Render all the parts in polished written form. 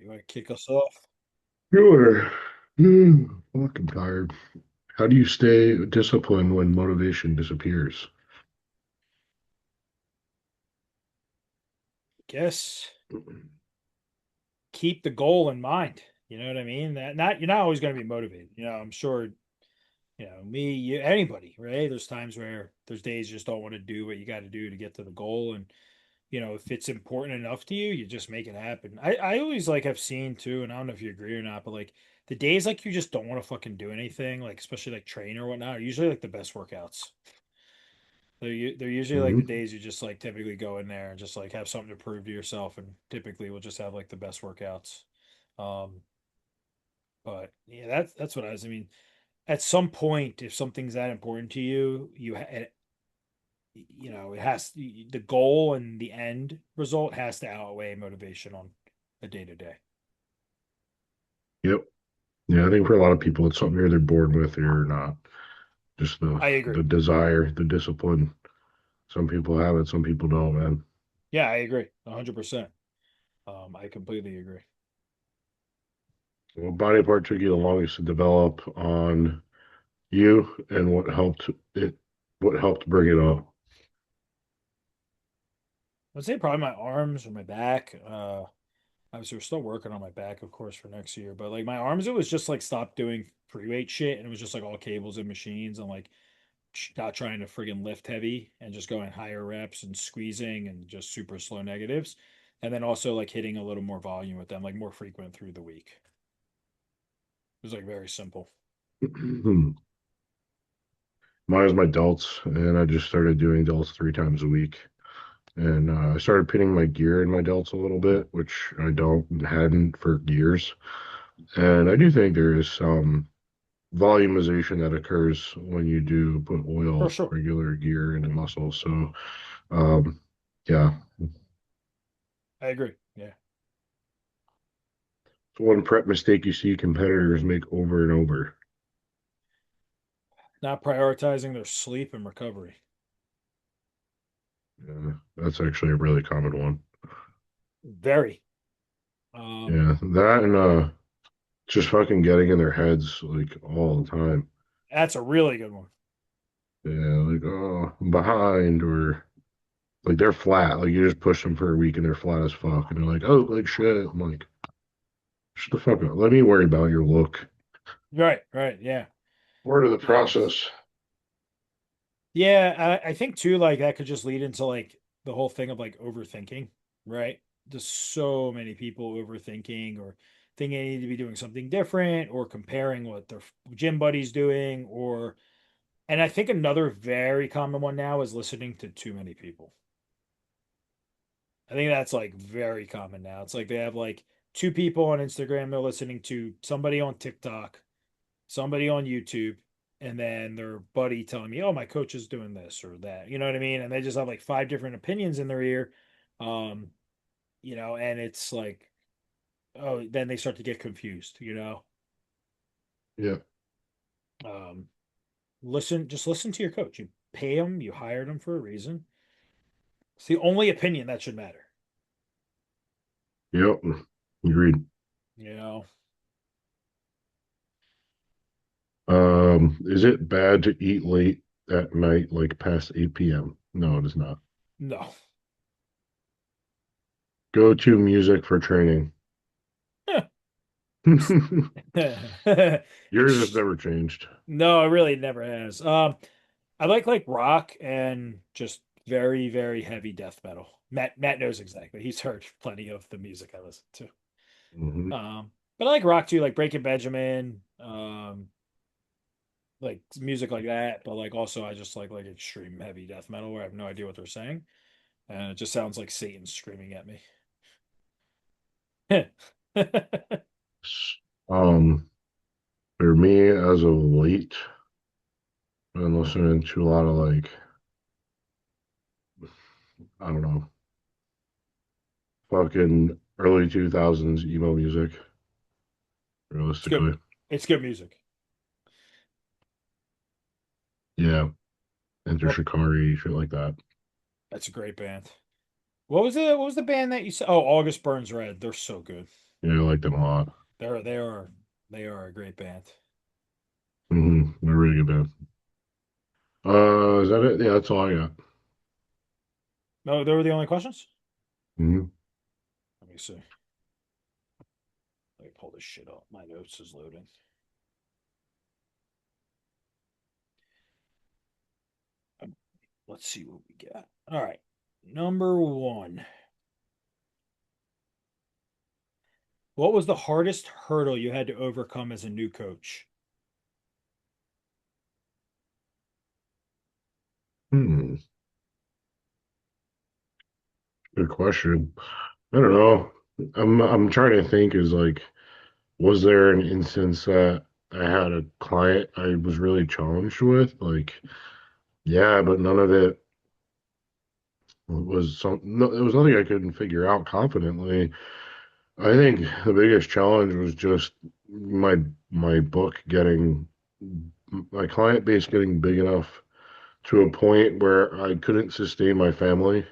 want to kick us off? Sure. Fucking tired. How do you stay disciplined when motivation disappears? Guess keep the goal in mind. You know what I mean? That not you're not always going to be motivated. I'm sure. Me, you, anybody, right? There's times where there's days you just don't want to do what you got to do to get to the goal, and if it's important enough to you, you just make it happen. I always like have seen too, and I don't know if you agree or not, but like the days like you just don't want to fucking do anything, like especially like train or whatnot, are usually like the best workouts. They're usually like the Hmm. days you just like typically go in there and just like have something to prove to yourself, and typically we'll just have like the best workouts. Um, but yeah, that's what I mean, at some point, if something's that important to you, it has the goal and the end result has to outweigh motivation on a day to day. Yep. Yeah, I think for a lot of people, it's something either they're born with or not. Just the I agree. the desire, the discipline. Some people have it, some people don't, man. Yeah, I agree 100%. I completely agree. What body part took you the longest to develop on you, and what helped bring it up? I'd say probably my arms or my back. Obviously, we're still working on my back, of course, for next year. But like my arms, it was just like stop doing free weight shit, and it was just like all cables and machines, and like not trying to friggin' lift heavy and just going higher reps and squeezing and just super slow negatives. And then also like hitting a little more volume with them, like more frequent through the week. It was like very simple. Mine was my delts, and I just started doing delts 3 times a week. And I started pinning my gear in my delts a little bit, which I don't hadn't for years. And I do think there is some volumization that occurs when you do put For oil sure. regular gear in the muscle. So um, yeah, I agree. Yeah. it's one prep mistake you see competitors make over and over. Not prioritizing their sleep and recovery. Yeah, that's actually a really common one. Very. Um, Yeah, that and just fucking getting in their heads like all the time. that's a really good one. Yeah, like oh, I'm behind or like they're flat. Like you just push them for a week and they're flat as fuck, and they're like, oh, like shit. I'm like, shut the fuck up. Let me worry about your look. Right, right, yeah. Part of the Um, process. yeah, I think too, like that could just lead into like the whole thing of like overthinking, right? Just so many people overthinking or thinking they need to be doing something different or comparing what their gym buddy's doing and I think another very common one now is listening to too many people. I think that's like very common now. It's like they have like two people on Instagram they're listening to, somebody on TikTok, somebody on YouTube, and then their buddy telling me, "Oh, my coach is doing this or that." You know what I mean? And they just have like five different opinions in their ear. Um, and it's like, oh, then they start to get confused. Yeah. Um, just listen to your coach. You pay them, you hired them for a reason. It's the only opinion that should matter. Yep. Agreed. You know, Is it bad to eat late at night, like past 8 p.m.? No, it is not. no. Go to music for training. Yours has Ex- never changed. no, it really never has. I like rock and just very, very heavy death metal. Matt knows exactly. He's heard plenty of the music I listen to. Hmm. But I like rock too, like Breaking Benjamin, like music like that. But like also I just like extreme heavy death metal where I have no idea what they're saying. And it just sounds like Satan screaming at me. Um, for me, as of late, I've been listening to a lot of like, I don't know, fucking early 2000s emo music, It's good. realistically. It's good music. Yeah. Enter Well, Shikari, shit like that. that's a great band. What was the band that you said? Oh, August Burns Red. They're so good. Yeah, I like them a lot. They're they are a great band. They're really good band. Is that it? Yeah, that's all I got. No, they were the only questions. hmm Let me see. Let me pull this shit up. My notes is loading. Let's see what we got. All right. Number one. What was the hardest hurdle you had to overcome as a new coach? Hmm. Good question. I don't know. I'm trying to think is like, was there an instance that I had a client I was really challenged with? Like, yeah, but none of it was some no, it was nothing I couldn't figure out confidently. I think the biggest challenge was just my my book getting my client base getting big enough to a point where I couldn't sustain my family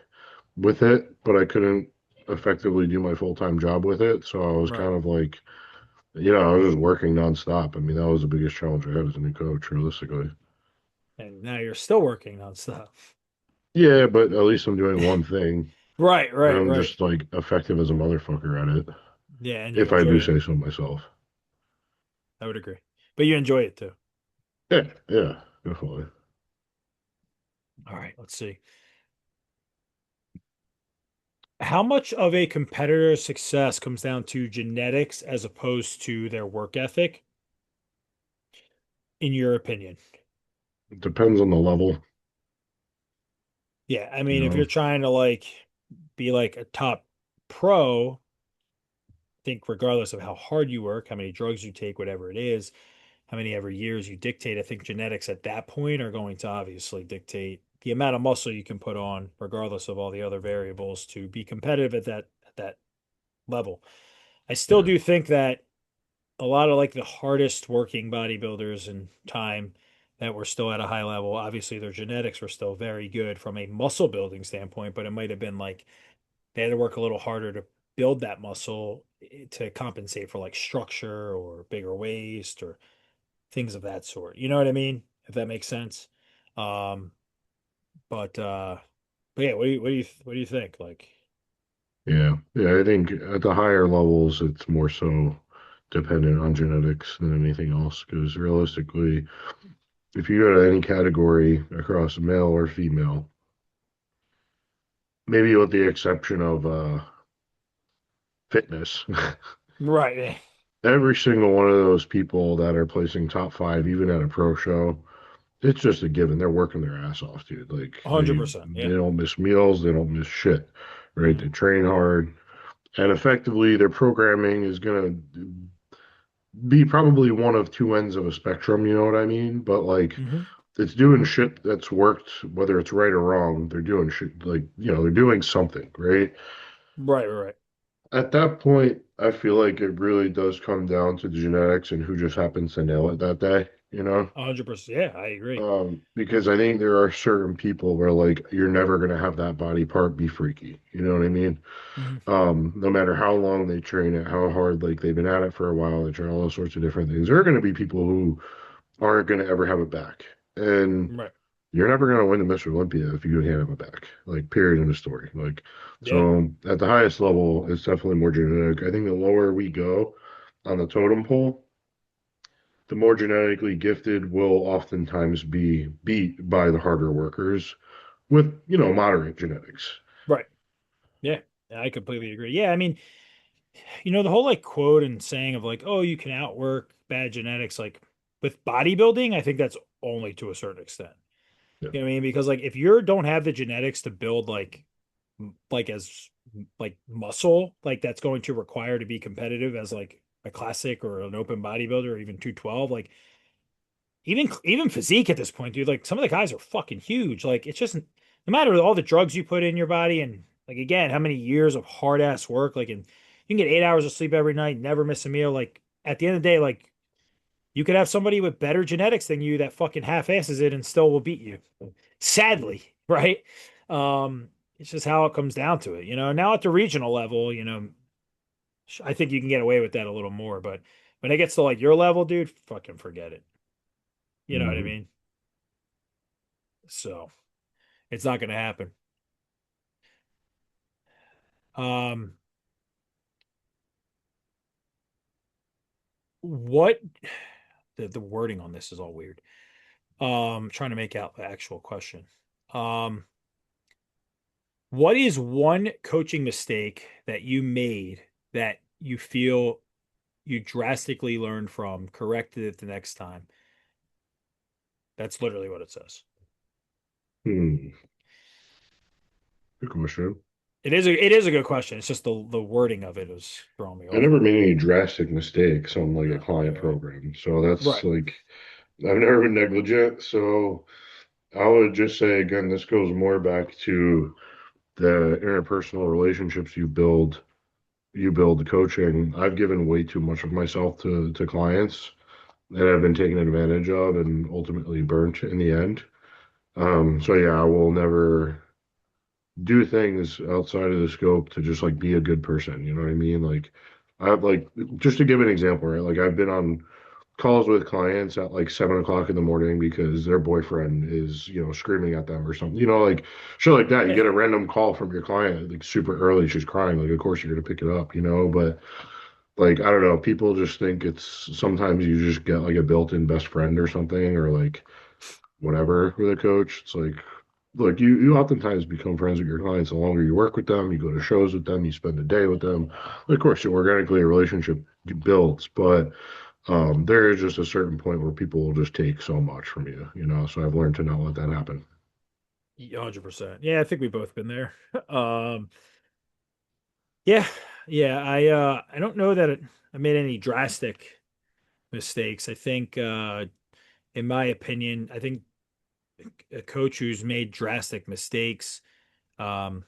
with it, but I couldn't effectively do my full-time job with it. So I was Right. kind of like, I was just working nonstop. I mean, that was the biggest challenge I had as a new coach, realistically. And now you're still working on stuff. Yeah, but at least I'm doing one thing, Right, and right, I'm right. just like effective as a motherfucker at it, Yeah, and you if I enjoy do it. say so myself. I would agree. But you enjoy it too. Yeah, yeah, definitely. All right, let's see. How much of a competitor's success comes down to genetics as opposed to their work ethic, in your opinion? It depends on the level, Yeah, I you mean, if you're know. trying to be like a top pro, I think regardless of how hard you work, how many drugs you take, whatever it is, how many ever years you dictate, I think genetics at that point are going to obviously dictate the amount of muscle you can put on, regardless of all the other variables, to be competitive at that level. I still Yeah, do think that a lot of like the hardest working bodybuilders in time that were still at a high level, obviously their genetics were still very good from a muscle building standpoint, but it might have been like they had to work a little harder to build that muscle to compensate for like structure or bigger waist or things of that sort. You know what I mean? If that makes sense. Um, but yeah, what do you think? Like, yeah. I think at the higher levels, it's more so dependent on genetics than anything else. Because realistically, if you go to any category across male or female, maybe with the exception of fitness, right, every single one of those people that are placing top five, even at a pro show, it's just a given. They're working their ass off, dude. Like 100%. they Yeah. don't miss meals, they don't miss shit, right? Hmm. They train hard, and effectively their programming is gonna be probably one of two ends of a spectrum. You know what I mean? But like Hmm. it's doing shit that's worked, whether it's right or wrong. They're doing shit like they're doing something, right? Right, right, right. At that point, I feel like it really does come down to the genetics and who just happens to nail it that day, 100%. Yeah, I agree. Because I think there are certain people where like you're never gonna have that body part be freaky. You know what I mean? Hmm. No matter how long they train it, how hard, like they've been at it for a while, they try all sorts of different things. There are gonna be people who aren't gonna ever have it back. And Right. you're never gonna win the Mr. Olympia if you can't have it back. Like period in the story. Like Yeah. so at the highest level, it's definitely more genetic. I think the lower we go on the totem pole, the more genetically gifted will oftentimes be beat by the harder workers with, moderate genetics. Right. Yeah. Yeah, I completely agree. Yeah, I mean, the whole like quote and saying of like, oh, you can outwork bad genetics, like with bodybuilding, I think that's only to a certain extent. Yeah. You know what I mean? Because like if you don't have the genetics to build like as like muscle, like that's going to require to be competitive as like a classic or an open bodybuilder or even 212, like even physique at this point, dude, like some of the guys are fucking huge. Like it's just no matter all the drugs you put in your body and like again, how many years of hard ass work, like and you can get 8 hours of sleep every night, never miss a meal. Like at the end of the day, like you could have somebody with better genetics than you that fucking half asses it and still will beat you. Sadly, right? It's just how it comes down to it. Now at the regional level, I think you can get away with that a little more, but when it gets to like your level, dude, fucking forget it. You know what I Hmm. mean? So it's not going to happen. Um, what the wording on this is all weird. Trying to make out the actual question. Um, what is one coaching mistake that you made that you feel you drastically learned from, corrected it the next time? That's literally what it says. Hmm. Good question. It is a good question. It's just the wording of it is throwing me I off a never little made bit. any drastic mistakes on like a Right, client right, program. So that's right. like I've never been negligent. So I would just say again, this goes more back to the interpersonal relationships you build coaching. I've given way too much of myself to clients that I've been taken advantage of and ultimately burnt in the end. So yeah, I will never do things outside of the scope to just like be a good person. You know what I mean? Like I've like just to give an example, right? Like I've been on calls with clients at like 7 o'clock in the morning because their boyfriend is, screaming at them or something. Like shit like that. You Yeah. get a random call from your client like super early, she's crying. Like, of course you're gonna pick it up. But like I don't know, people just think it's sometimes you just get like a built-in best friend or something, or like whatever with a coach. It's like, look, you oftentimes become friends with your clients the longer you work with them, you go to shows with them, you spend a day with them. Of course, organically a relationship builds, but there is just a certain point where people will just take so much from you. So I've learned to not let that happen. 100%. Yeah, I think we've both been there. Um, yeah, yeah. I don't know that I made any drastic mistakes. I think in my opinion, I think a coach who's made drastic mistakes um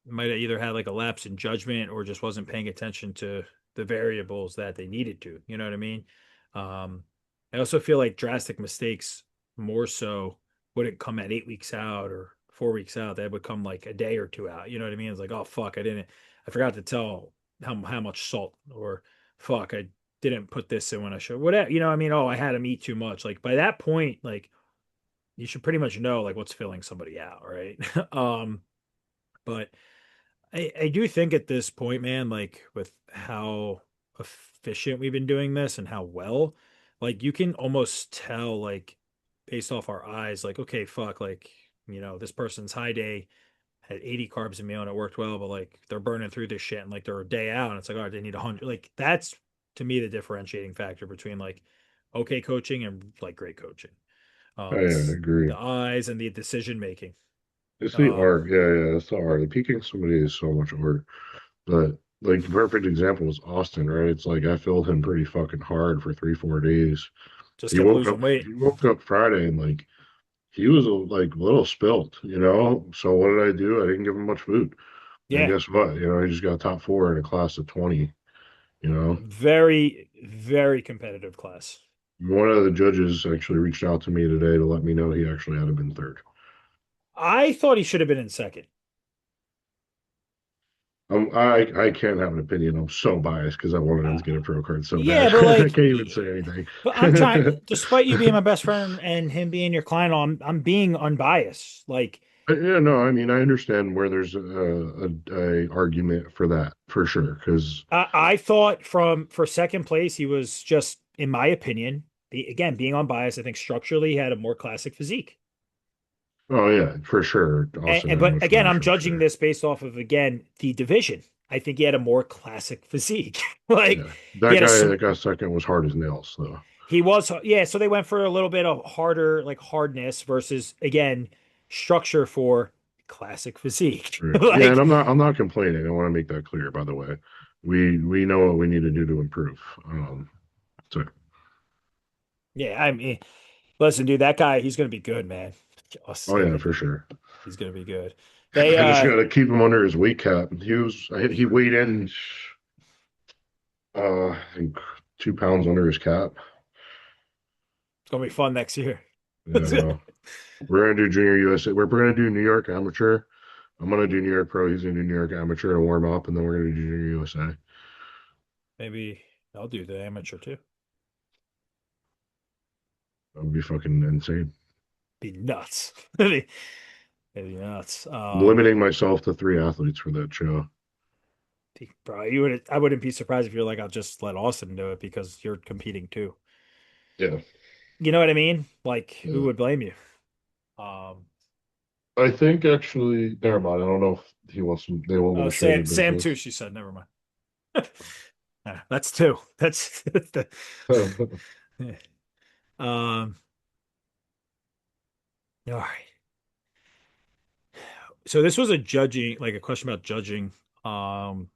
might have either had like a lapse in judgment or just wasn't paying attention to the variables that they needed to. You know what I mean? Um, I also feel like drastic mistakes more so wouldn't come at 8 weeks out or 4 weeks out. They would come like a day or two out. You know what I mean? It's like, oh fuck, I forgot to tell how much salt, or fuck, I didn't put this in when I should. Whatever. You know what I mean? Oh, I had to eat too much. Like by that point, like you should pretty much know like what's filling somebody out, right? But I do think at this point, man, like with how efficient we've been doing this and how well, like you can almost tell, like based off our eyes, like, okay, fuck, like, this person's high day had 80 carbs a meal and it worked well, but like they're burning through this shit and like they're a day out and it's like, all right, they need 100. Like that's to me the differentiating factor between like okay coaching and like great coaching. I It's agree. the eyes and the decision making. It's the Um, art. Yeah, yeah, that's the art. Peaking somebody is so much art. But like the perfect example is Austin, right? It's like I filled him pretty fucking hard for 3, 4 days. just He kept woke up losing weight. he woke up Friday and like he was like a little spilt. So what did I do? I didn't give him much food. And Yeah. guess what? He just got top four in a class of 20. Very, very competitive class. One of the judges actually reached out to me today to let me know he actually had been third. I thought he should have been in second. I can't have an opinion. I'm so biased because I wanted him Uh, to get a pro card so bad. yeah, but I like, can't even say anything. but I'm trying, despite you being my best friend and him being your client, I'm being unbiased. Like, Yeah, no, I mean, I understand where there's a argument for that for sure. Because, I thought for second place, he was just, in my opinion, again, being unbiased, I think structurally he had a more classic physique. oh yeah, for sure, Austin had But much again, better I'm judging structure. this based off of again the division. I think he had a more classic physique. Like Yeah, he that had a guy that got second was hard as nails, though. he was, yeah. So they went for a little bit of harder, like hardness versus again structure for classic physique. Right. Yeah, and Like I'm not complaining. I want to make that clear, by the way. We know what we need to do to improve. So yeah, I mean, listen, dude, that guy, he's gonna be good, man. oh yeah, for sure. He's gonna be good. They I just got to keep him under his weight cap. He weighed in I think 2 pounds under his cap. it's gonna be fun next year. Yeah, well, we're gonna do Junior USA. We're gonna do New York Amateur. I'm gonna do New York Pro. He's gonna do New York Amateur to warm up, and then we're gonna do Junior USA. Maybe I'll do the amateur too. That would be fucking insane. Be nuts. It'd be nuts. Limiting myself to 3 athletes for that show. Bro, you would I wouldn't be surprised if you're like, I'll just let Austin do it because you're competing too. Yeah, You know what I mean? Like, who yeah. would blame you? Um, I think actually, never mind. I don't know if he wants to, they want me oh, to share their Sam too, business. she said. Never mind. That's two. That's the yeah. Um, all right. So this was a judging, like a question about judging. Um,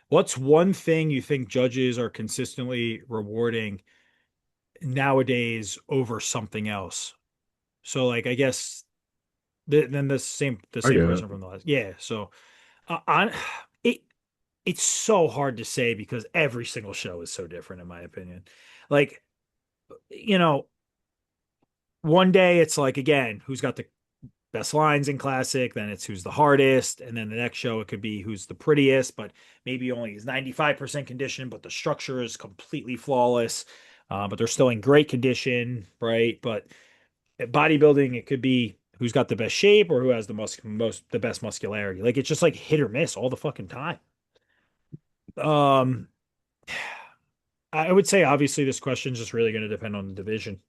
what's one thing you think judges are consistently rewarding nowadays over something else? So like I guess then the I same get it. question from the last. Yeah. So on it it's so hard to say because every single show is so different in my opinion. Like, you know, one day it's like again, who's got the best lines in classic, then it's who's the hardest, and then the next show it could be who's the prettiest, but maybe only is 95% condition, but the structure is completely flawless. But they're still in great condition, right? But at bodybuilding, it could be who's got the best shape or who has the best muscularity. Like it's just like hit or miss all the fucking time. Um, I would say obviously this question is just really going to depend on the division,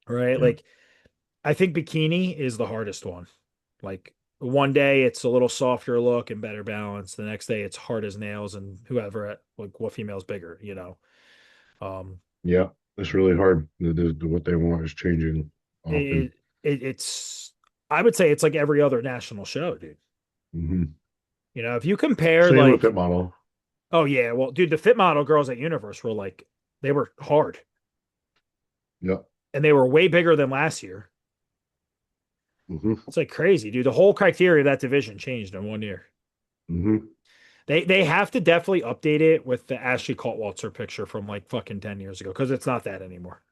right? Yeah. Like I think bikini is the hardest one. Like one day it's a little softer look and better balance. The next day it's hard as nails and whoever like what female's bigger, you know. Um Yeah. It's really hard. What they want is changing often. it, it's I would say it's like every other national show, dude. Hmm. You know, if you compare Same with Fit like Model. oh yeah, well dude, the fit model girls at Universe were like they were hard Yeah. and they were way bigger than last year. Hmm. It's like crazy, dude. The whole criteria of that division changed in 1 year. Hmm. They have to definitely update it with the Ashley Kaltwalter picture from like fucking 10 years ago because it's not that anymore.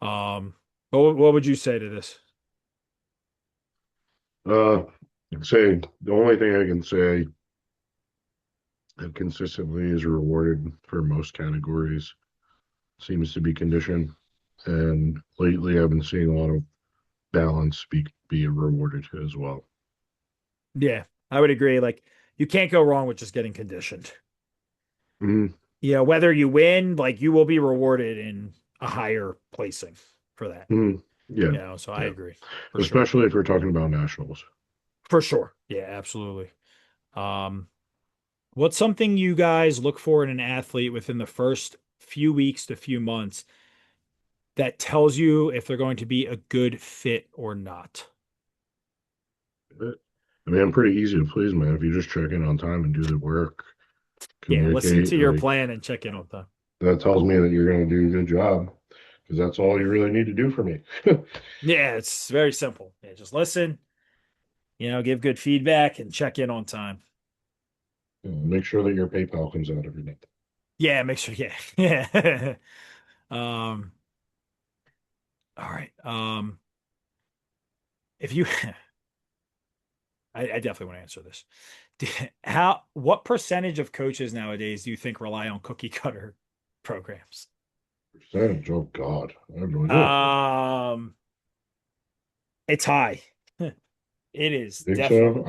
um, what would you say to this? I'd say the only thing I can say that consistently is rewarded for most categories seems to be condition. And lately, I've been seeing a lot of balance be rewarded as well. Yeah, I would agree. Like you can't go wrong with just getting conditioned. Hmm. Yeah, whether you win, like you will be rewarded in a higher placing for that. Hmm. Yeah, You know, so I yeah. agree for sure. Especially if we're talking about nationals. For sure. Yeah, absolutely. Um, what's something you guys look for in an athlete within the first few weeks to few months that tells you if they're going to be a good fit or not? I mean, I'm pretty easy to please, man. If you just check in on time and do the work, Yeah, listen to communicate, your like plan and check in on time. that tells me that you're going to do a good job because that's all you really need to do for me. Yeah, it's very simple. Yeah, just listen, give good feedback and check in on time. Make sure that your PayPal comes out every month. Yeah, make sure. Yeah, yeah. um, all right. If you, I definitely want to answer this. What percentage of coaches nowadays do you think rely on cookie cutter programs? Percentage, oh God, I have no idea. Um, it's high. It is Think so? definitely.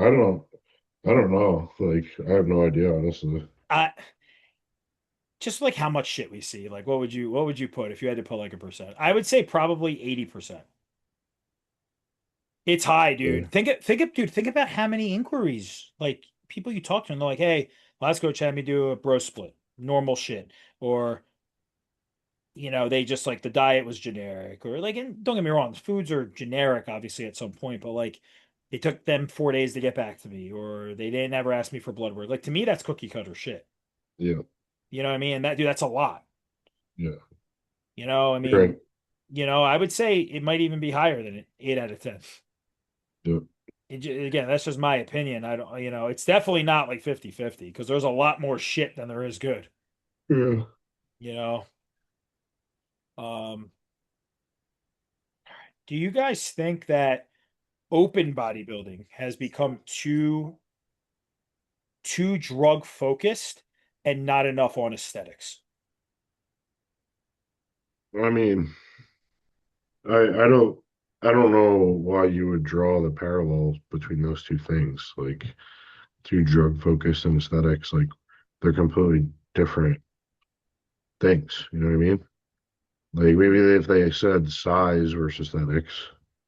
I don't know. Like, I have no idea, honestly. I just like how much shit we see. Like, what would you put if you had to put like a percent? I would say probably 80%. It's high, Yeah, dude. Dude. Think about how many inquiries, like people you talk to, and they're like, "Hey, last coach had me do a bro split, normal shit," or they just like the diet was generic, or like, and don't get me wrong, the foods are generic, obviously at some point, but like, it took them 4 days to get back to me, or they didn't ever ask me for blood work. Like to me, that's cookie cutter shit. yeah, You know what I mean? And that dude, that's a lot. yeah. I You're right. mean, I would say it might even be higher than 8 out of 10. Yeah, Again, that's just my opinion. I don't, it's definitely not like 50-50 because there's a lot more shit than there is good, yeah. you know? Um, do you guys think that open bodybuilding has become too too drug focused and not enough on aesthetics. I mean, I don't I don't know why you would draw the parallels between those two things, like two drug focused and aesthetics, like they're completely different things. You know what I mean? Like maybe if they said size versus aesthetics.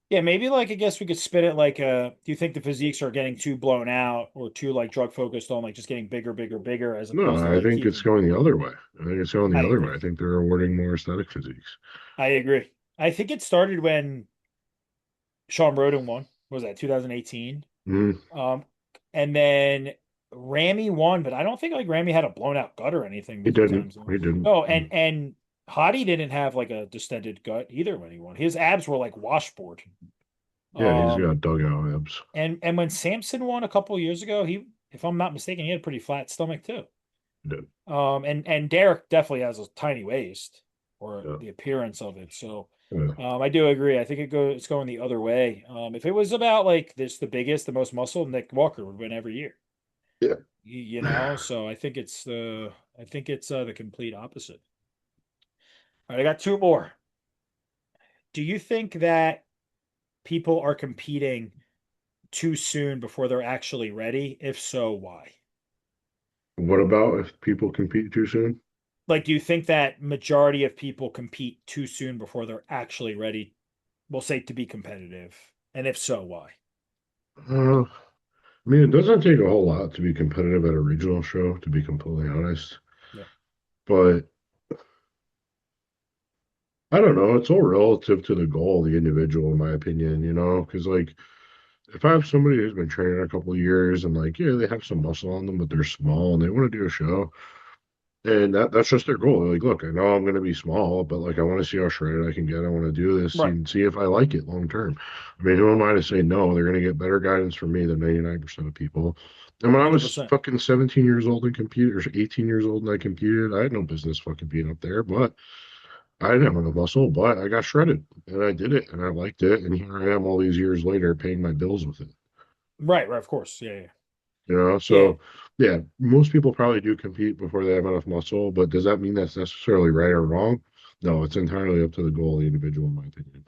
Yeah, maybe like I guess we could spin it like do you think the physiques are getting too blown out or too like drug focused on like just getting bigger, bigger, bigger as No, opposed to I like think it's keeping going the other way. I think it's going I the other way. agree. I think they're awarding more aesthetic physiques. I agree. I think it started when Sean Roden won. What was that 2018? Mm, Um, and then Ramy won, but I don't think like Ramy had a blown out gut or anything he between didn't. times. He didn't. Oh, Mm. and Hottie didn't have like a distended gut either when he won. His abs were like washboard. Yeah, he's Um, got dugout abs. and when Samson won a couple years ago, he, if I'm not mistaken, he had a pretty flat stomach too. He did. And Derek definitely has a tiny waist or Yeah. the appearance of it. So, Yeah. I do agree. I think it's going the other way. If it was about like this, the biggest, the most muscle, Nick Walker would win every year. Yeah. You know, so I think it's the complete opposite. All right, I got two more. Do you think that people are competing too soon before they're actually ready? If so, why? What about if people compete too soon? Like, do you think that majority of people compete too soon before they're actually ready, we'll say, to be competitive? And if so, why? I mean, it doesn't take a whole lot to be competitive at a regional show, to be completely honest. Yeah. But I don't know. It's all relative to the goal of the individual, in my opinion, because like if I have somebody who's been training a couple of years and like, yeah, they have some muscle on them, but they're small and they want to do a show, and that's just their goal. They're like, look, I know I'm going to be small, but like I want to see how shredded I can get. I want to do this Right. and see if I like it long term. I mean, who am I to say no? They're going to get better guidance from me than 99% of people. And when I was 100%. fucking 17 years old and competed, or 18 years old and I competed, I had no business fucking being up there, but I didn't have enough muscle, but I got shredded and I did it and I liked it. And here I am all these years later paying my bills with it. Right, right, of course. Yeah, yeah. Yeah. So yeah, most people probably do compete before they have enough muscle, but does that mean that's necessarily right or wrong? No, it's entirely up to the goal of the individual, in my opinion.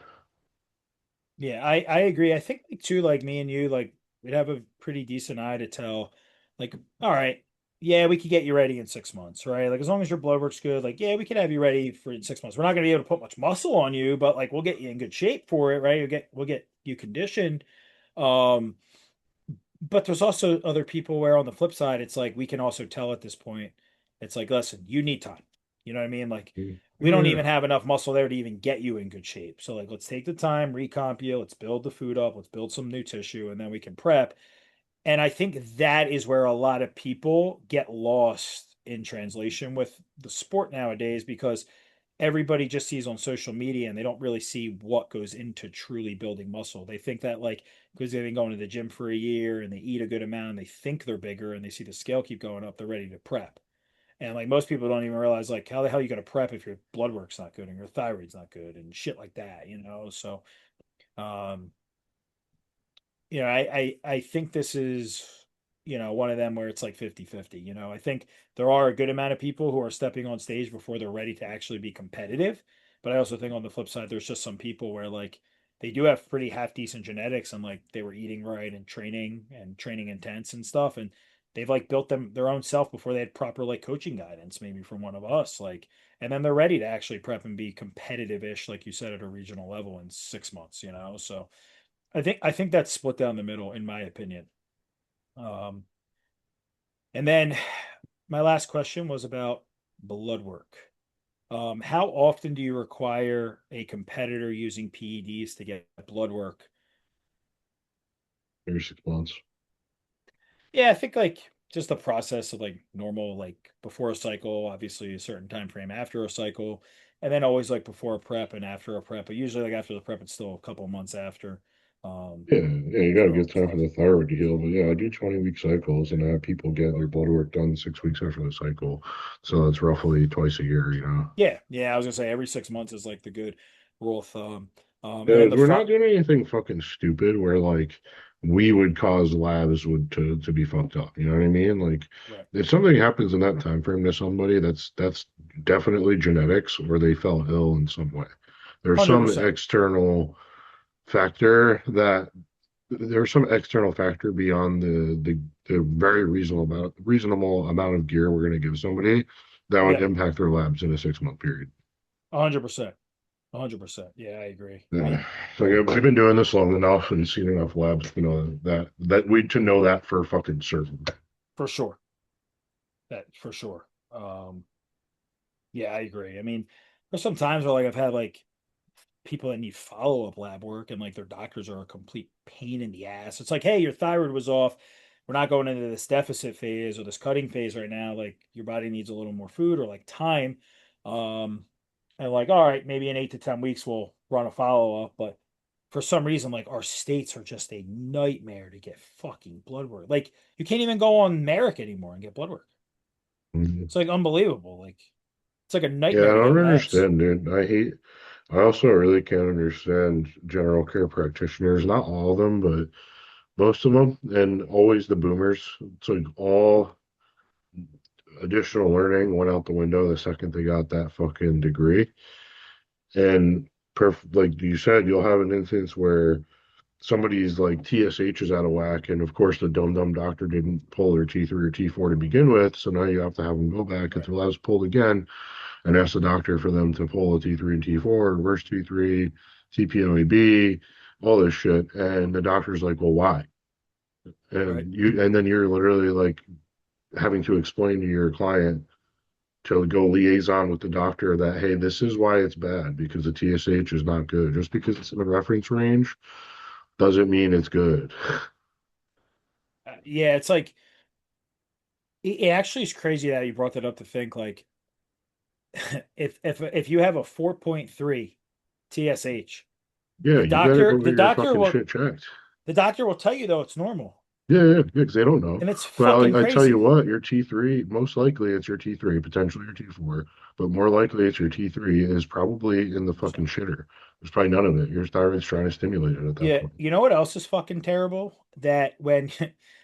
Yeah, I agree. I think like too, like me and you, like we'd have a pretty decent eye to tell, like, all right, yeah, we could get you ready in 6 months, right? Like as long as your blood work's good, like, yeah, we could have you ready for in 6 months. We're not gonna be able to put much muscle on you, but like we'll get you in good shape for it, right? We'll get you conditioned. Um, but there's also other people where on the flip side, it's like we can also tell at this point, it's like, listen, you need time. You know what I mean? Like Mm. we Oh don't yeah. even have enough muscle there to even get you in good shape. So like let's take the time, recomp you, let's build the food up, let's build some new tissue, and then we can prep. And I think that is where a lot of people get lost in translation with the sport nowadays because everybody just sees on social media and they don't really see what goes into truly building muscle. They think that like because they've been going to the gym for a year and they eat a good amount and they think they're bigger and they see the scale keep going up, they're ready to prep. And like most people don't even realize like how the hell are you going to prep if your blood work's not good and your thyroid's not good and shit like that, you know? So um I think this is, one of them where it's like 50-50. I think there are a good amount of people who are stepping on stage before they're ready to actually be competitive. But I also think on the flip side, there's just some people where like they do have pretty half decent genetics and like they were eating right and training intense and stuff. And they've like built their own self before they had proper like coaching guidance, maybe from one of us. Like, and then they're ready to actually prep and be competitive-ish, like you said, at a regional level in 6 months. So I think that's split down the middle, in my opinion. Um, and then my last question was about blood work. How often do you require a competitor using PEDs to get blood work? Every 6 months. Yeah, I think like just the process of like normal, like before a cycle, obviously a certain time frame after a cycle, and then always like before a prep and after a prep. But usually like after the prep, it's still a couple months after Yeah, yeah, you got to after all give the time for stuff. the thyroid to heal. But yeah, I do 20-week cycles and I have people get their blood work done 6 weeks after the cycle. So it's roughly twice a year. Yeah, yeah, I was gonna say every 6 months is like the good rule of thumb. And Yeah, then the we're not front, doing anything fucking stupid where like we would cause labs would to be fucked up. You know what I mean? Like Right. if something happens in that time frame to somebody, that's definitely genetics or they fell ill in some way. There's some 100%. external factor that there's some external factor beyond the very reasonable amount of gear we're going to give somebody that would Yeah. impact their labs in a 6 month period. 100%. 100%. Yeah, I agree. I Yeah. mean, So I've been doing this long enough and seen enough labs to know that we to know that for fucking certain. for sure. That for sure. Yeah, I agree. I mean, there's some times where like I've had like people that need follow-up lab work and like their doctors are a complete pain in the ass. It's like, hey, your thyroid was off. We're not going into this deficit phase or this cutting phase right now. Like your body needs a little more food or like time. Um, and like, all right, maybe in 8 to 10 weeks we'll run a follow-up. But for some reason, like our states are just a nightmare to get fucking blood work. Like you can't even go on Merrick anymore and get blood work. Mhm. It's like unbelievable. Like it's like a Yeah, I nightmare to don't get labs. understand, dude. I also really can't understand general care practitioners. Not all of them, but most of them, and always the boomers. It's like all additional learning went out the window the second they got that fucking degree. And like you said, you'll have an instance where somebody's like TSH is out of whack, and of course the dumb doctor didn't pull their T3 or T4 to begin with, so now you have to have them go back get Right. their labs pulled again, and ask the doctor for them to pull a T3 and T4, reverse T3, TPOAB, all this shit, and the doctor's like, well, why? Right. And then you're literally like having to explain to your client to go liaison with the doctor that hey, this is why it's bad because the TSH is not good. Just because it's in the reference range doesn't mean it's good. Yeah, it's like it actually is crazy that you brought that up to think like if you have a 4.3 TSH, Yeah, the you got to doctor go the get your doctor fucking will shit checked. the doctor will tell you though it's normal. Because they don't know. And it's But fucking I tell you crazy. what, your T3, most likely it's your T3, potentially your T4, but more likely it's your T3 is probably in the fucking 100%. shitter. There's probably none of it. Your thyroid's trying to stimulate it at that Yeah, point. you know what else is fucking terrible? That when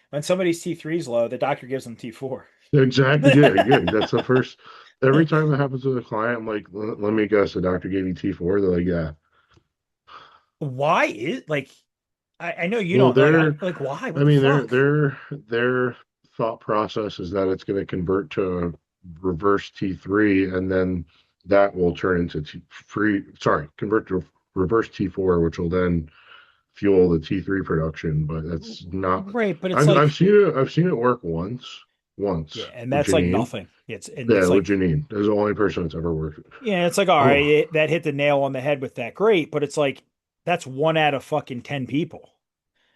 when somebody's T3 is low, the doctor gives them T4. Exactly. Yeah, yeah. That's the first. Every time that happens to the client, I'm like, let me guess, the doctor gave you T4. They're like, yeah. Why is like I know you Well, don't like like why? I What the mean, fuck? their thought process is that it's going to convert to reverse T3, and then that will turn into convert to reverse T4, which will then fuel the T3 production. But that's not. Right, but it's like I've seen it work once yeah, and with that's like Janine. nothing. It's Yeah, with like Janine. That's the only person that's ever worked. yeah, it's like all right, Oh, that hit the nail on the head with that. Great, but it's like that's one out of fucking 10 people.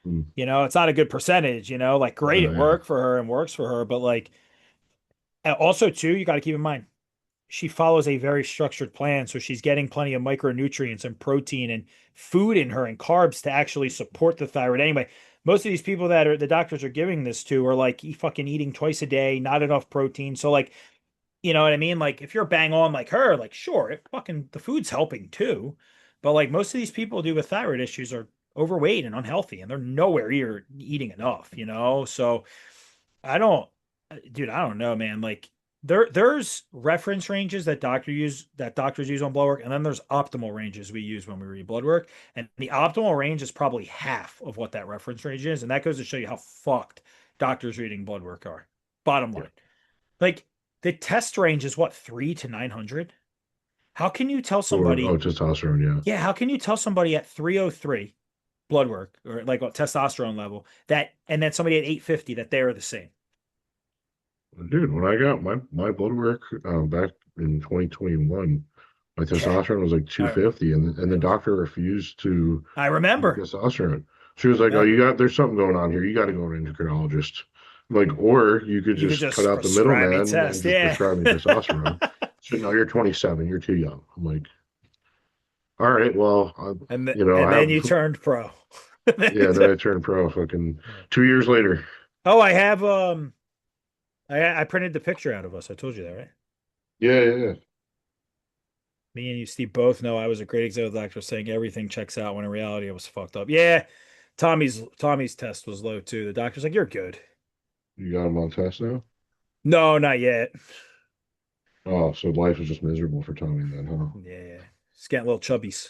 mm, It's not a good percentage, like great, it yeah. worked for her and works for her, but like also too, you got to keep in mind she follows a very structured plan, so she's getting plenty of micronutrients and protein and food in her and carbs to actually support the thyroid. Anyway, most of these people that are the doctors are giving this to are like fucking eating twice a day, not enough protein. So like you know what I mean? Like if you're bang on like her, like sure, it fucking the food's helping too. But like most of these people do with thyroid issues are overweight and unhealthy and they're nowhere near eating enough. So I don't dude, I don't know, man. Like there's reference ranges that doctors use on blood work, and then there's optimal ranges we use when we read blood work. And the optimal range is probably half of what that reference range is. And that goes to show you how fucked doctors reading blood work are. Bottom Yeah. line. Like the test range is what, 3 to 900? How can you tell Or somebody, testosterone. Yeah. yeah, how can you tell somebody at 303 blood work or like what testosterone level that, and then somebody at 850 that they are the same? Dude, when I got my blood work back in 2021, my Yeah, testosterone was like I remember. 250, and the It was, doctor refused to I give me remember. testosterone. She was I like, "Oh, remember. there's something going on here. You got to go to an endocrinologist." I'm like, or you could You could just cut just out the prescribe me middleman and test. just Yeah. prescribe me testosterone. So no, you're 27. You're too young. I'm like, all right, well, And I then you have turned pro. yeah. Then I turned pro. Fucking 2 years later. Oh, I have I printed the picture out of us. I told you that, right? Yeah, yeah, yeah. Me and you, Steve, both know I was a great example doctor saying everything checks out when in reality it was fucked up. Yeah, Tommy's test was low too. The doctor's like, "You're good." You got him on test now? No, not yet. Oh, so life is just miserable for Tommy then, huh? Yeah, he's getting little chubbies.